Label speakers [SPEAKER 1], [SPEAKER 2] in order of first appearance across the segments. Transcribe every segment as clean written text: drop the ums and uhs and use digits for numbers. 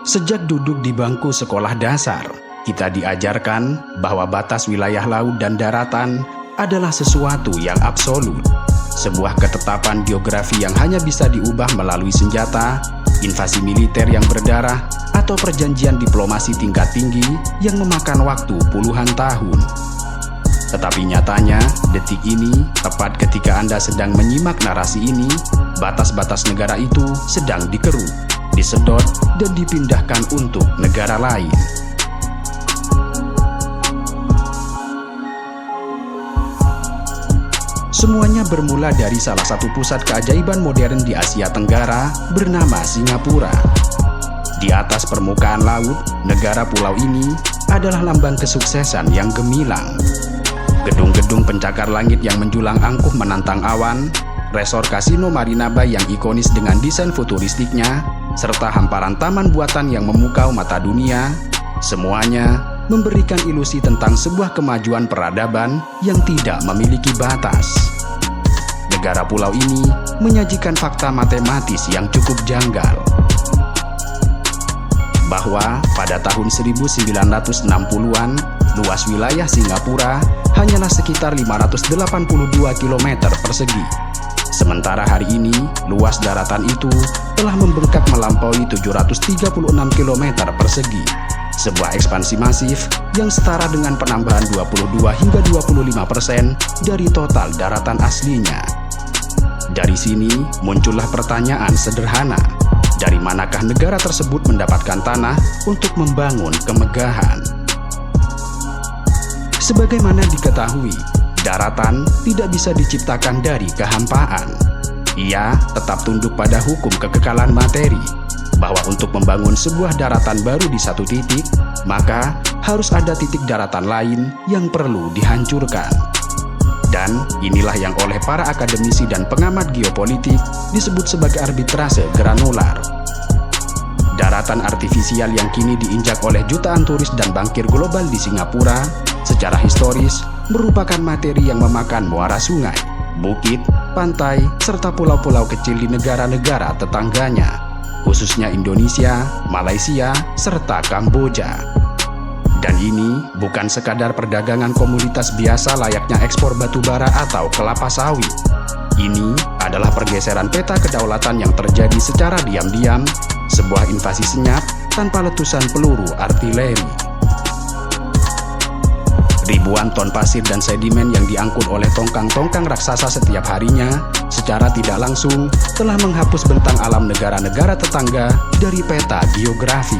[SPEAKER 1] Sejak duduk di bangku sekolah dasar, kita diajarkan bahwa batas wilayah laut dan daratan adalah sesuatu yang absolut. Sebuah ketetapan geografi yang hanya bisa diubah melalui senjata, invasi militer yang berdarah, atau perjanjian diplomasi tingkat tinggi yang memakan waktu puluhan tahun. Tetapi nyatanya, detik ini, tepat ketika Anda sedang menyimak narasi ini, batas-batas negara itu sedang dikeruk, disedot, dan dipindahkan untuk negara lain. Semuanya bermula dari salah satu pusat keajaiban modern di Asia Tenggara bernama Singapura. Di atas permukaan laut, negara pulau ini adalah lambang kesuksesan yang gemilang. Gedung-gedung pencakar langit yang menjulang angkuh menantang awan, resor kasino Marina Bay yang ikonis dengan desain futuristiknya, serta hamparan taman buatan yang memukau mata dunia, semuanya memberikan ilusi tentang sebuah kemajuan peradaban yang tidak memiliki batas. Negara pulau ini menyajikan fakta matematis yang cukup janggal, bahwa pada tahun 1960-an, luas wilayah Singapura hanyalah sekitar 582 km persegi. Sementara hari ini, luas daratan itu telah membengkak melampaui 736 km persegi. Sebuah ekspansi masif yang setara dengan penambahan 22 hingga 25% dari total daratan aslinya. Dari sini muncullah pertanyaan sederhana, dari manakah negara tersebut mendapatkan tanah untuk membangun kemegahan? Sebagaimana diketahui, daratan tidak bisa diciptakan dari kehampaan. Ia tetap tunduk pada hukum kekekalan materi, bahwa untuk membangun sebuah daratan baru di satu titik, maka harus ada titik daratan lain yang perlu dihancurkan. Dan inilah yang oleh para akademisi dan pengamat geopolitik disebut sebagai arbitrase granular. Daratan artifisial yang kini diinjak oleh jutaan turis dan bankir global di Singapura secara historis merupakan materi yang memakan muara sungai, bukit, pantai, serta pulau-pulau kecil di negara-negara tetangganya, khususnya Indonesia, Malaysia, serta Kamboja. Dan ini bukan sekadar perdagangan komoditas biasa layaknya ekspor batu bara atau kelapa sawit. Ini adalah pergeseran peta kedaulatan yang terjadi secara diam-diam, sebuah invasi senyap tanpa letusan peluru artileri. Ribuan ton pasir dan sedimen yang diangkut oleh tongkang-tongkang raksasa setiap harinya secara tidak langsung telah menghapus bentang alam negara-negara tetangga dari peta geografi.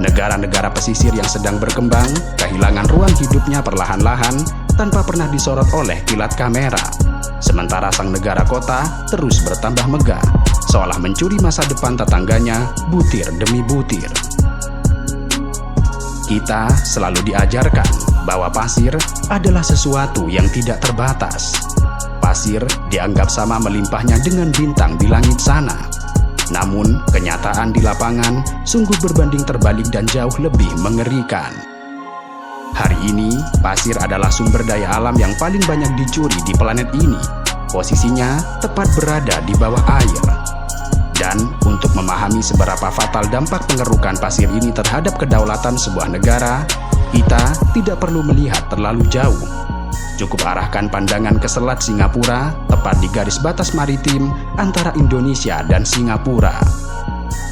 [SPEAKER 1] Negara-negara pesisir yang sedang berkembang kehilangan ruang hidupnya perlahan-lahan tanpa pernah disorot oleh kilat kamera. Sementara sang negara kota terus bertambah megah, seolah mencuri masa depan tetangganya butir demi butir. Kita selalu diajarkan bahwa pasir adalah sesuatu yang tidak terbatas. Pasir dianggap sama melimpahnya dengan bintang di langit sana. Namun, kenyataan di lapangan sungguh berbanding terbalik dan jauh lebih mengerikan. Hari ini, pasir adalah sumber daya alam yang paling banyak dicuri di planet ini. Posisinya tepat berada di bawah air. Dan untuk memahami seberapa fatal dampak pengerukan pasir ini terhadap kedaulatan sebuah negara, kita tidak perlu melihat terlalu jauh. Cukup arahkan pandangan ke selat Singapura, tepat di garis batas maritim antara Indonesia dan Singapura.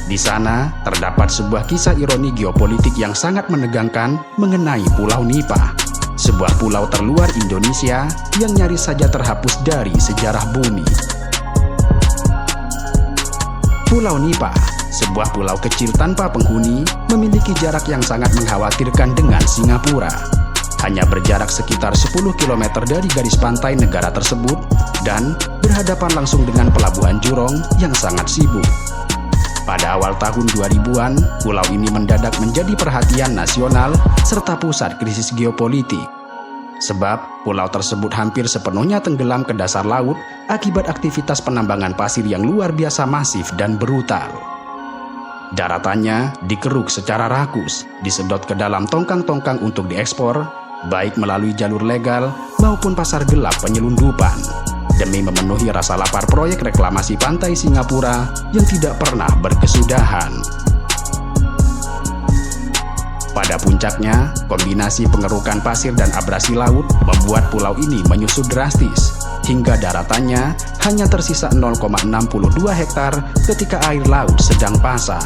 [SPEAKER 1] Di sana terdapat sebuah kisah ironi geopolitik yang sangat menegangkan mengenai Pulau Nipah, sebuah pulau terluar Indonesia yang nyaris saja terhapus dari sejarah bumi. Pulau Nipah, sebuah pulau kecil tanpa penghuni, memiliki jarak yang sangat mengkhawatirkan dengan Singapura. Hanya berjarak sekitar 10 km dari garis pantai negara tersebut dan berhadapan langsung dengan pelabuhan Jurong yang sangat sibuk. Pada awal tahun 2000-an, pulau ini mendadak menjadi perhatian nasional serta pusat krisis geopolitik. Sebab pulau tersebut hampir sepenuhnya tenggelam ke dasar laut akibat aktivitas penambangan pasir yang luar biasa masif dan brutal. Daratannya dikeruk secara rakus, disedot ke dalam tongkang-tongkang untuk diekspor, baik melalui jalur legal maupun pasar gelap penyelundupan. demi memenuhi rasa lapar proyek reklamasi pantai Singapura yang tidak pernah berkesudahan. Pada puncaknya, kombinasi pengerukan pasir dan abrasi laut membuat pulau ini menyusut drastis, hingga daratannya hanya tersisa 0,62 hektar ketika air laut sedang pasang.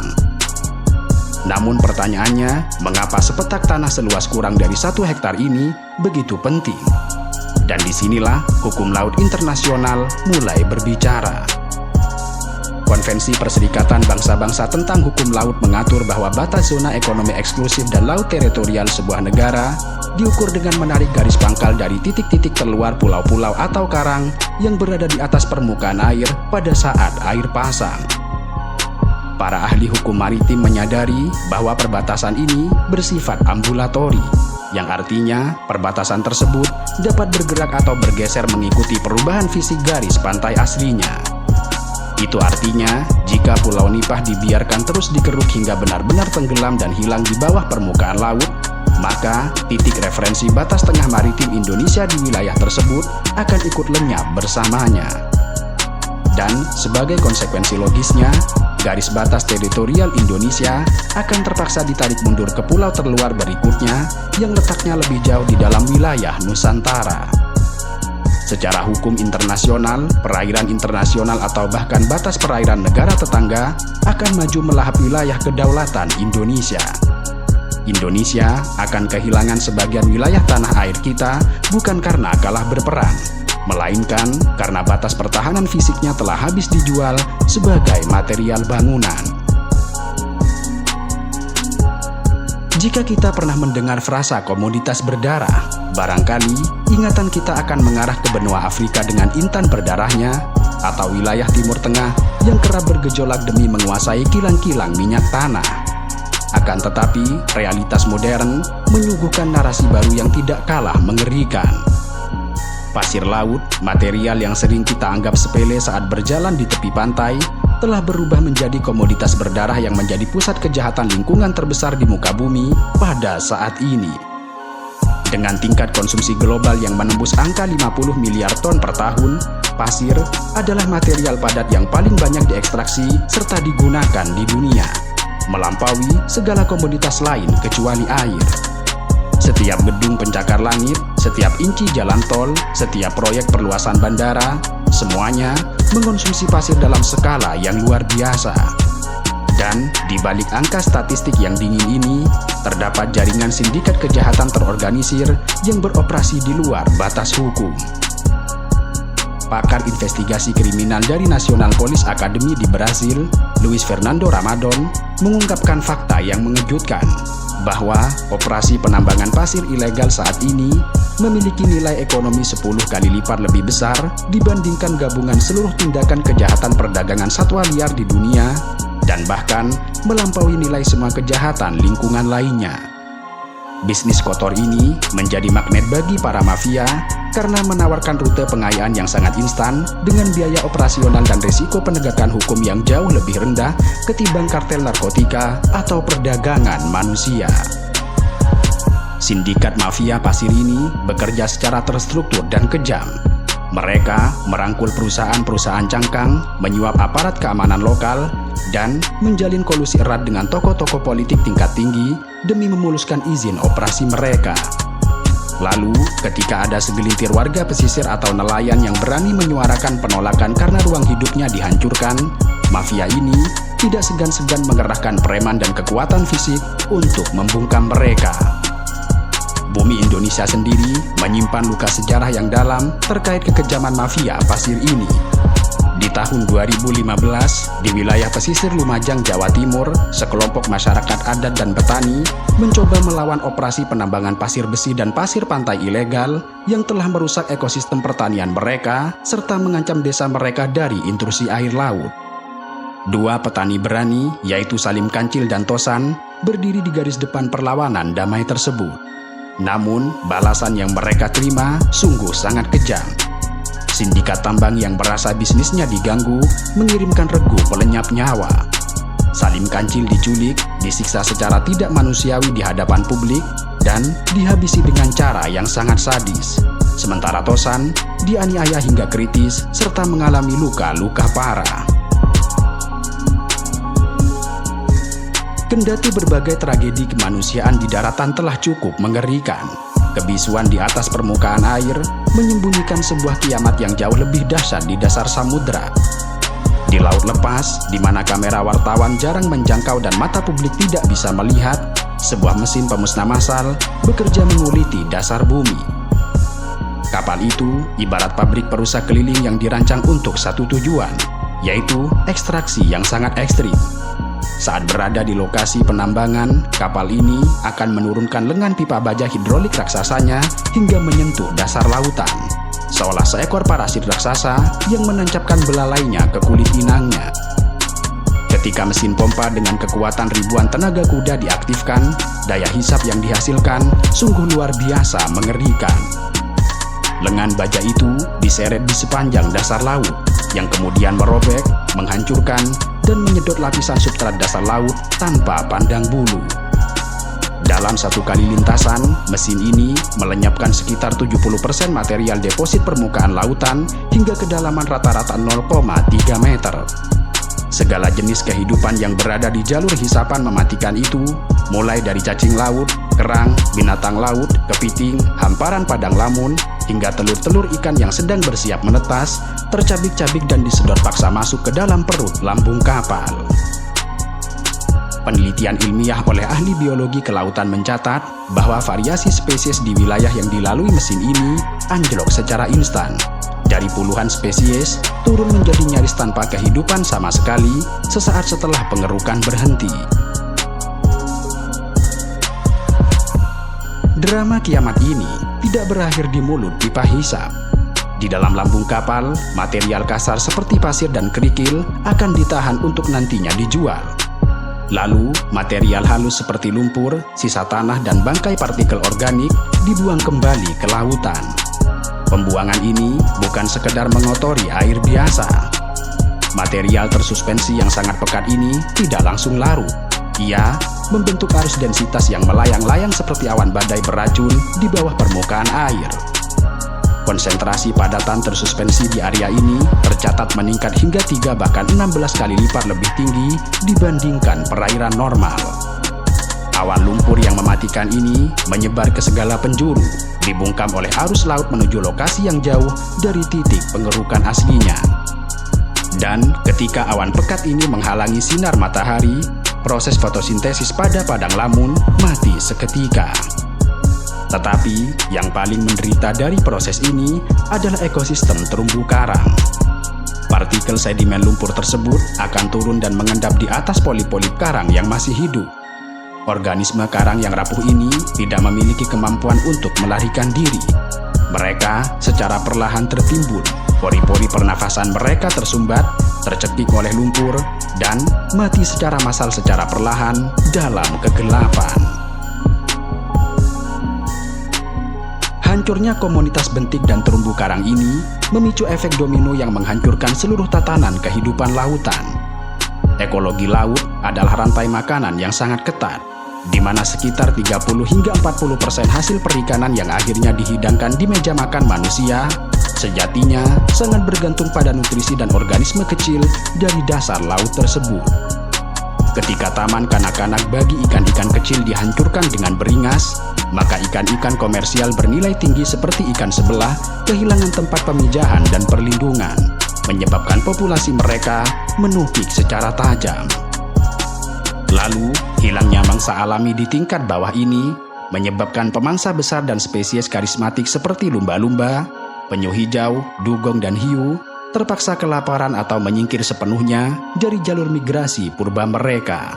[SPEAKER 1] Namun pertanyaannya, mengapa sepetak tanah seluas kurang dari 1 hektar ini begitu penting? Dan disinilah hukum laut internasional mulai berbicara. Konvensi Perserikatan Bangsa-Bangsa tentang Hukum Laut mengatur bahwa batas zona ekonomi eksklusif dan laut teritorial sebuah negara diukur dengan menarik garis pangkal dari titik-titik terluar pulau-pulau atau karang yang berada di atas permukaan air pada saat air pasang. Para ahli hukum maritim menyadari bahwa perbatasan ini bersifat ambulatori, yang artinya perbatasan tersebut dapat bergerak atau bergeser mengikuti perubahan fisik garis pantai aslinya. Itu artinya, jika Pulau Nipah dibiarkan terus dikeruk hingga benar-benar tenggelam dan hilang di bawah permukaan laut, maka titik referensi batas tengah maritim Indonesia di wilayah tersebut akan ikut lenyap bersamanya. Dan sebagai konsekuensi logisnya, garis batas teritorial Indonesia akan terpaksa ditarik mundur ke pulau terluar berikutnya yang letaknya lebih jauh di dalam wilayah Nusantara. Secara hukum internasional, perairan internasional atau bahkan batas perairan negara tetangga akan maju melahap wilayah kedaulatan Indonesia. Indonesia akan kehilangan sebagian wilayah tanah air kita bukan karena kalah berperang, melainkan karena batas pertahanan fisiknya telah habis dijual sebagai material bangunan. Jika kita pernah mendengar frasa komoditas berdarah, barangkali ingatan kita akan mengarah ke benua Afrika dengan intan berdarahnya, atau wilayah Timur Tengah yang kerap bergejolak demi menguasai kilang-kilang minyak tanah. Akan tetapi, realitas modern menyuguhkan narasi baru yang tidak kalah mengerikan. Pasir laut, material yang sering kita anggap sepele saat berjalan di tepi pantai, telah berubah menjadi komoditas berdarah yang menjadi pusat kejahatan lingkungan terbesar di muka bumi pada saat ini. Dengan tingkat konsumsi global yang menembus angka 50 miliar ton per tahun, pasir adalah material padat yang paling banyak diekstraksi serta digunakan di dunia, melampaui segala komoditas lain kecuali air. Setiap gedung pencakar langit, setiap inci jalan tol, setiap proyek perluasan bandara, semuanya mengonsumsi pasir dalam skala yang luar biasa. Dan di balik angka statistik yang dingin ini, terdapat jaringan sindikat kejahatan terorganisir yang beroperasi di luar batas hukum. Pakar investigasi kriminal dari National Police Academy di Brasil, Luis Fernando Ramadan, mengungkapkan fakta yang mengejutkan bahwa operasi penambangan pasir ilegal saat ini memiliki nilai ekonomi 10 kali lipat lebih besar dibandingkan gabungan seluruh tindakan kejahatan perdagangan satwa liar di dunia, dan bahkan melampaui nilai semua kejahatan lingkungan lainnya. Bisnis kotor ini menjadi magnet bagi para mafia karena menawarkan rute pengayaan yang sangat instan dengan biaya operasional dan risiko penegakan hukum yang jauh lebih rendah ketimbang kartel narkotika atau perdagangan manusia. Sindikat mafia pasir ini bekerja secara terstruktur dan kejam. Mereka merangkul perusahaan-perusahaan cangkang, menyuap aparat keamanan lokal, dan menjalin kolusi erat dengan tokoh-tokoh politik tingkat tinggi demi memuluskan izin operasi mereka. Lalu, ketika ada segelintir warga pesisir atau nelayan yang berani menyuarakan penolakan karena ruang hidupnya dihancurkan, mafia ini tidak segan-segan mengerahkan preman dan kekuatan fisik untuk membungkam mereka. Bumi Indonesia sendiri menyimpan luka sejarah yang dalam terkait kekejaman mafia pasir ini. Di tahun 2015, di wilayah pesisir Lumajang, Jawa Timur, sekelompok masyarakat adat dan petani mencoba melawan operasi penambangan pasir besi dan pasir pantai ilegal yang telah merusak ekosistem pertanian mereka serta mengancam desa mereka dari intrusi air laut. Dua petani berani, yaitu Salim Kancil dan Tosan, berdiri di garis depan perlawanan damai tersebut. Namun, balasan yang mereka terima sungguh sangat kejam. Sindikat tambang yang merasa bisnisnya diganggu mengirimkan regu pelenyap nyawa. Salim Kancil diculik, disiksa secara tidak manusiawi di hadapan publik, dan dihabisi dengan cara yang sangat sadis. Sementara Tosan dianiaya hingga kritis serta mengalami luka-luka parah. Kendati berbagai tragedi kemanusiaan di daratan telah cukup mengerikan, kebisuan di atas permukaan air menyembunyikan sebuah kiamat yang jauh lebih dahsyat di dasar samudera. Di laut lepas, di mana kamera wartawan jarang menjangkau dan mata publik tidak bisa melihat, sebuah mesin pemusnah massal bekerja menguliti dasar bumi. Kapal itu ibarat pabrik perusak keliling yang dirancang untuk satu tujuan, yaitu ekstraksi yang sangat ekstrim. Saat berada di lokasi penambangan, kapal ini akan menurunkan lengan pipa baja hidrolik raksasanya hingga menyentuh dasar lautan, seolah seekor parasit raksasa yang menancapkan belalainya ke kulit inangnya. Ketika mesin pompa dengan kekuatan ribuan tenaga kuda diaktifkan, daya hisap yang dihasilkan sungguh luar biasa mengerikan. Lengan baja itu diseret di sepanjang dasar laut, yang kemudian merobek, menghancurkan, dan menyedot lapisan substrat dasar laut tanpa pandang bulu. Dalam satu kali lintasan, mesin ini melenyapkan sekitar 70% material deposit permukaan lautan hingga kedalaman rata-rata 0,3 meter. Segala jenis kehidupan yang berada di jalur hisapan mematikan itu, mulai dari cacing laut, kerang, binatang laut, kepiting, hamparan padang lamun, hingga telur-telur ikan yang sedang bersiap menetas, tercabik-cabik dan disedot paksa masuk ke dalam perut lambung kapal. Penelitian ilmiah oleh ahli biologi kelautan mencatat bahwa variasi spesies di wilayah yang dilalui mesin ini anjlok secara instan. Dari puluhan spesies, turun menjadi nyaris tanpa kehidupan sama sekali sesaat setelah pengerukan berhenti. Drama kiamat ini tidak berakhir di mulut pipa hisap. Di dalam lambung kapal, material kasar seperti pasir dan kerikil akan ditahan untuk nantinya dijual. Lalu, material halus seperti lumpur, sisa tanah, dan bangkai partikel organik dibuang kembali ke lautan. Pembuangan ini bukan sekedar mengotori air biasa. Material tersuspensi yang sangat pekat ini tidak langsung larut. Ia membentuk arus densitas yang melayang-layang seperti awan badai beracun di bawah permukaan air. Konsentrasi padatan tersuspensi di area ini tercatat meningkat hingga 3 bahkan 16 kali lipat lebih tinggi dibandingkan perairan normal. Awan lumpur yang mematikan ini menyebar ke segala penjuru, dibungkam oleh arus laut menuju lokasi yang jauh dari titik pengerukan aslinya. Dan ketika awan pekat ini menghalangi sinar matahari, proses fotosintesis pada padang lamun mati seketika. Tetapi yang paling menderita dari proses ini adalah ekosistem terumbu karang. Partikel sedimen lumpur tersebut akan turun dan mengendap di atas polip-polip karang yang masih hidup. Organisme karang yang rapuh ini tidak memiliki kemampuan untuk melarikan diri. Mereka secara perlahan tertimbun, pori-pori pernafasan mereka tersumbat, tercekik oleh lumpur, dan mati secara massal secara perlahan dalam kegelapan. Hancurnya komunitas bentik dan terumbu karang ini memicu efek domino yang menghancurkan seluruh tatanan kehidupan lautan. Ekologi laut adalah rantai makanan yang sangat ketat, di mana sekitar 30 hingga 40% hasil perikanan yang akhirnya dihidangkan di meja makan manusia sejatinya sangat bergantung pada nutrisi dan organisme kecil dari dasar laut tersebut. Ketika taman kanak-kanak bagi ikan-ikan kecil dihancurkan dengan beringas, maka ikan-ikan komersial bernilai tinggi seperti ikan sebelah kehilangan tempat pemijahan dan perlindungan, menyebabkan populasi mereka menukik secara tajam. Lalu, hilangnya mangsa alami di tingkat bawah ini menyebabkan pemangsa besar dan spesies karismatik seperti lumba-lumba, penyu hijau, dugong, dan hiu terpaksa kelaparan atau menyingkir sepenuhnya dari jalur migrasi purba mereka.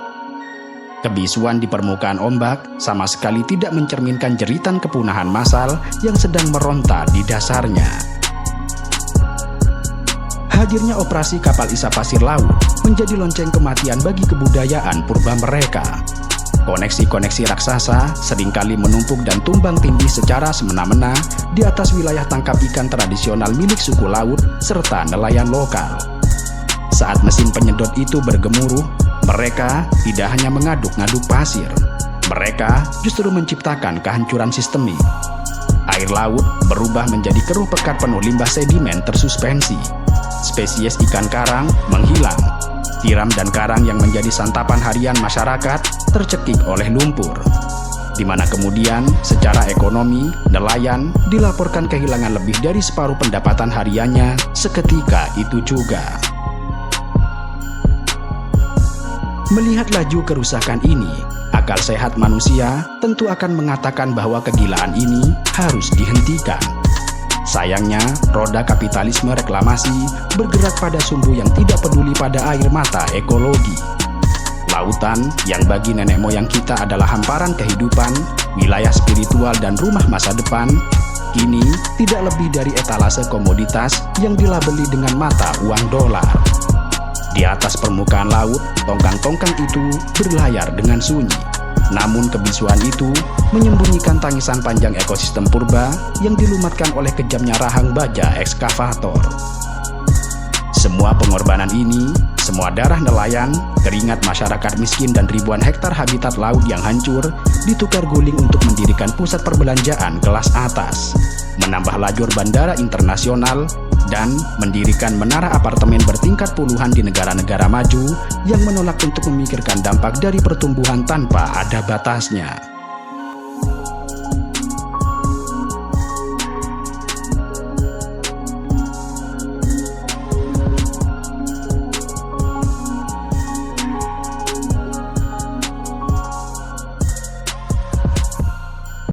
[SPEAKER 1] Kebisuan di permukaan ombak sama sekali tidak mencerminkan jeritan kepunahan massal yang sedang meronta di dasarnya. Hadirnya operasi kapal isap pasir laut menjadi lonceng kematian bagi kebudayaan purba mereka. Koneksi-koneksi raksasa seringkali menumpuk dan tumbang tindih secara semena-mena di atas wilayah tangkap ikan tradisional milik suku laut serta nelayan lokal. Saat mesin penyedot itu bergemuruh, mereka tidak hanya mengaduk-ngaduk pasir. Mereka justru menciptakan kehancuran sistemik. Air laut berubah menjadi keruh pekat penuh limbah sedimen tersuspensi. Spesies ikan karang menghilang. Tiram dan karang yang menjadi santapan harian masyarakat tercekik oleh lumpur. Di mana kemudian secara ekonomi, nelayan dilaporkan kehilangan lebih dari separuh pendapatan hariannya seketika itu juga. Melihat laju kerusakan ini, akal sehat manusia tentu akan mengatakan bahwa kegilaan ini harus dihentikan. Sayangnya, roda kapitalisme reklamasi bergerak pada sumbu yang tidak peduli pada air mata ekologi. Lautan yang bagi nenek moyang kita adalah hamparan kehidupan, wilayah spiritual dan rumah masa depan, kini tidak lebih dari etalase komoditas yang dilabeli dengan mata uang dolar. Di atas permukaan laut, tongkang-tongkang itu berlayar dengan sunyi. Namun kebisuan itu menyembunyikan tangisan panjang ekosistem purba yang dilumatkan oleh kejamnya rahang baja ekskavator. Semua pengorbanan ini, semua darah nelayan, keringat masyarakat miskin dan ribuan hektar habitat laut yang hancur ditukar guling untuk mendirikan pusat perbelanjaan kelas atas, menambah lajur bandara internasional, dan mendirikan menara apartemen bertingkat puluhan di negara-negara maju yang menolak untuk memikirkan dampak dari pertumbuhan tanpa ada batasnya.